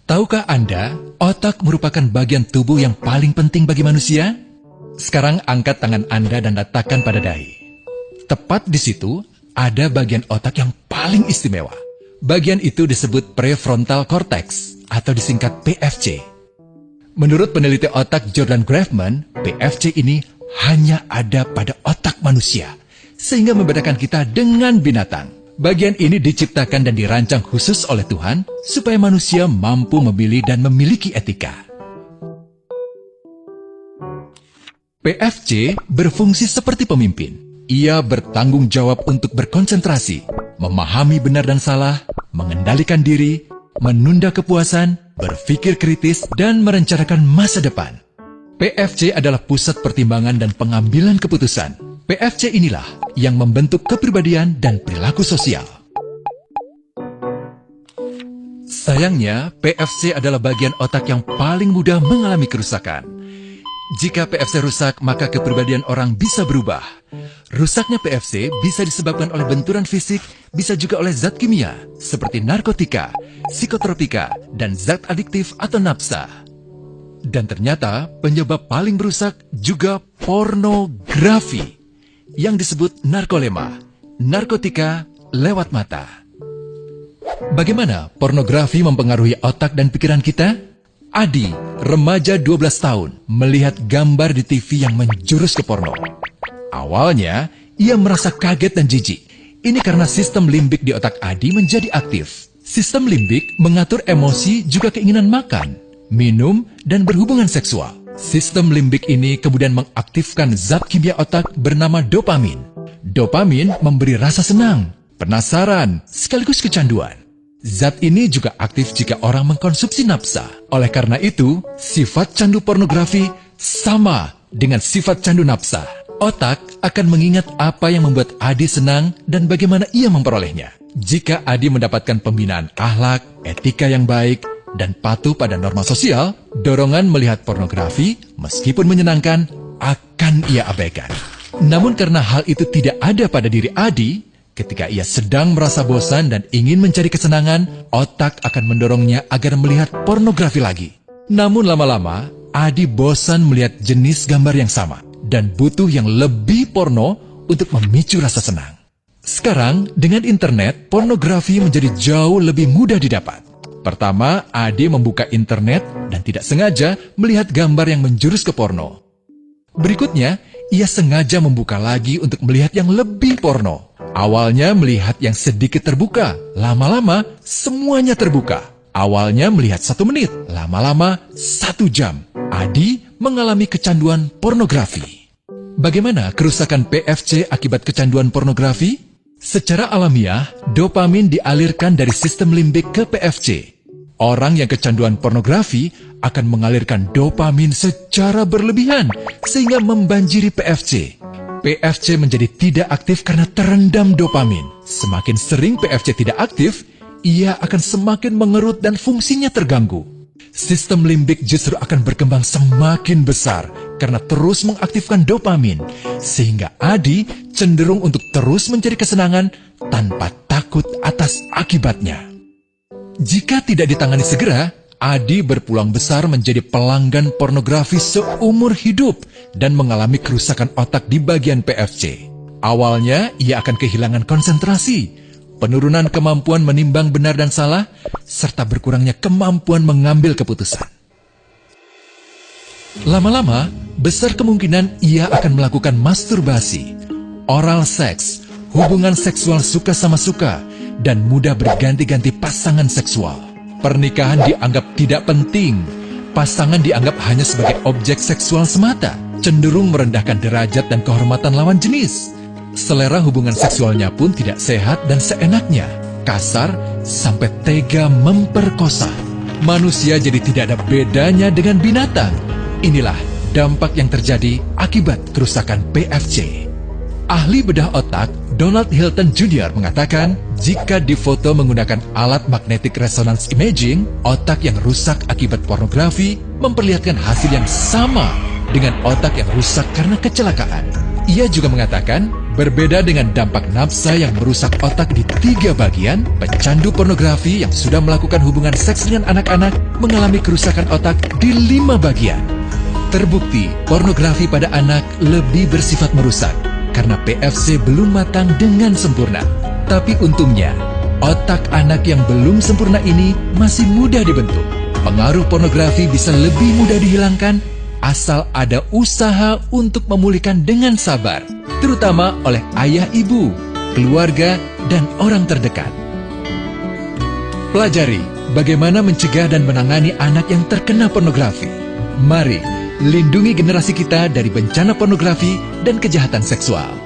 Tahukah Anda, otak merupakan bagian tubuh yang paling penting bagi manusia? Sekarang angkat tangan Anda dan letakkan pada dahi. Tepat di situ, ada bagian otak yang paling istimewa. Bagian itu disebut prefrontal cortex, atau disingkat PFC. Menurut peneliti otak Jordan Grafman, PFC ini hanya ada pada otak manusia, sehingga membedakan kita dengan binatang. Bagian ini diciptakan dan dirancang khusus oleh Tuhan supaya manusia mampu memilih dan memiliki etika. PFC berfungsi seperti pemimpin. Ia bertanggung jawab untuk berkonsentrasi, memahami benar dan salah, mengendalikan diri, menunda kepuasan, berpikir kritis, dan merencanakan masa depan. PFC adalah pusat pertimbangan dan pengambilan keputusan. PFC inilah yang membentuk kepribadian dan perilaku sosial. Sayangnya, PFC adalah bagian otak yang paling mudah mengalami kerusakan. Jika PFC rusak, maka kepribadian orang bisa berubah. Rusaknya PFC bisa disebabkan oleh benturan fisik, bisa juga oleh zat kimia, seperti narkotika, psikotropika, dan zat adiktif atau nafsa. Dan ternyata penyebab paling merusak juga pornografi, yang disebut narkolema, narkotika lewat mata. Bagaimana pornografi mempengaruhi otak dan pikiran kita? Adi, remaja 12 tahun, melihat gambar di TV yang menjurus ke porno. Awalnya, ia merasa kaget dan jijik. Ini karena sistem limbik di otak Adi menjadi aktif. Sistem limbik mengatur emosi juga keinginan makan, minum, dan berhubungan seksual. Sistem limbik ini kemudian mengaktifkan zat kimia otak bernama dopamin. Dopamin memberi rasa senang, penasaran, sekaligus kecanduan. Zat ini juga aktif jika orang mengkonsumsi nafsa. Oleh karena itu, sifat candu pornografi sama dengan sifat candu nafsa. Otak akan mengingat apa yang membuat Adi senang dan bagaimana ia memperolehnya. Jika Adi mendapatkan pembinaan akhlak, etika yang baik, dan patuh pada norma sosial, dorongan melihat pornografi, meskipun menyenangkan, akan ia abaikan. Namun karena hal itu tidak ada pada diri Adi, ketika ia sedang merasa bosan dan ingin mencari kesenangan, otak akan mendorongnya agar melihat pornografi lagi. Namun lama-lama, Adi bosan melihat jenis gambar yang sama, dan butuh yang lebih porno untuk memicu rasa senang. Sekarang, dengan internet, pornografi menjadi jauh lebih mudah didapat. Pertama, Adi membuka internet dan tidak sengaja melihat gambar yang menjurus ke porno. Berikutnya, ia sengaja membuka lagi untuk melihat yang lebih porno. Awalnya melihat yang sedikit terbuka, lama-lama semuanya terbuka. Awalnya melihat 1 menit, lama-lama 1 jam. Adi mengalami kecanduan pornografi. Bagaimana kerusakan PFC akibat kecanduan pornografi? Secara alamiah, dopamin dialirkan dari sistem limbik ke PFC. Orang yang kecanduan pornografi akan mengalirkan dopamin secara berlebihan sehingga membanjiri PFC. PFC menjadi tidak aktif karena terendam dopamin. Semakin sering PFC tidak aktif, ia akan semakin mengerut dan fungsinya terganggu. Sistem limbik justru akan berkembang semakin besar karena terus mengaktifkan dopamin, sehingga Adi cenderung untuk terus mencari kesenangan tanpa takut atas akibatnya. Jika tidak ditangani segera, Adi berpeluang besar menjadi pelanggan pornografi seumur hidup dan mengalami kerusakan otak di bagian PFC. Awalnya, ia akan kehilangan konsentrasi, penurunan kemampuan menimbang benar dan salah, serta berkurangnya kemampuan mengambil keputusan. Lama-lama, besar kemungkinan ia akan melakukan masturbasi, oral seks, hubungan seksual suka sama suka, dan mudah berganti-ganti pasangan seksual. Pernikahan dianggap tidak penting, pasangan dianggap hanya sebagai objek seksual semata, cenderung merendahkan derajat dan kehormatan lawan jenis. Selera hubungan seksualnya pun tidak sehat dan seenaknya, kasar sampai tega memperkosa. Manusia jadi tidak ada bedanya dengan binatang. Inilah dampak yang terjadi akibat kerusakan PFC. Ahli bedah otak Donald Hilton Jr. mengatakan, jika difoto menggunakan alat magnetic resonance imaging, otak yang rusak akibat pornografi memperlihatkan hasil yang sama dengan otak yang rusak karena kecelakaan. Ia juga mengatakan, Berbeda dengan dampak nafsa yang merusak otak di 3 bagian, pecandu pornografi yang sudah melakukan hubungan seks dengan anak-anak mengalami kerusakan otak di 5 bagian. Terbukti, pornografi pada anak lebih bersifat merusak karena PFC belum matang dengan sempurna. Tapi untungnya, otak anak yang belum sempurna ini masih mudah dibentuk. Pengaruh pornografi bisa lebih mudah dihilangkan asal ada usaha untuk memulihkan dengan sabar, terutama oleh ayah ibu, keluarga, dan orang terdekat. Pelajari bagaimana mencegah dan menangani anak yang terkena pornografi. Mari lindungi generasi kita dari bencana pornografi dan kejahatan seksual.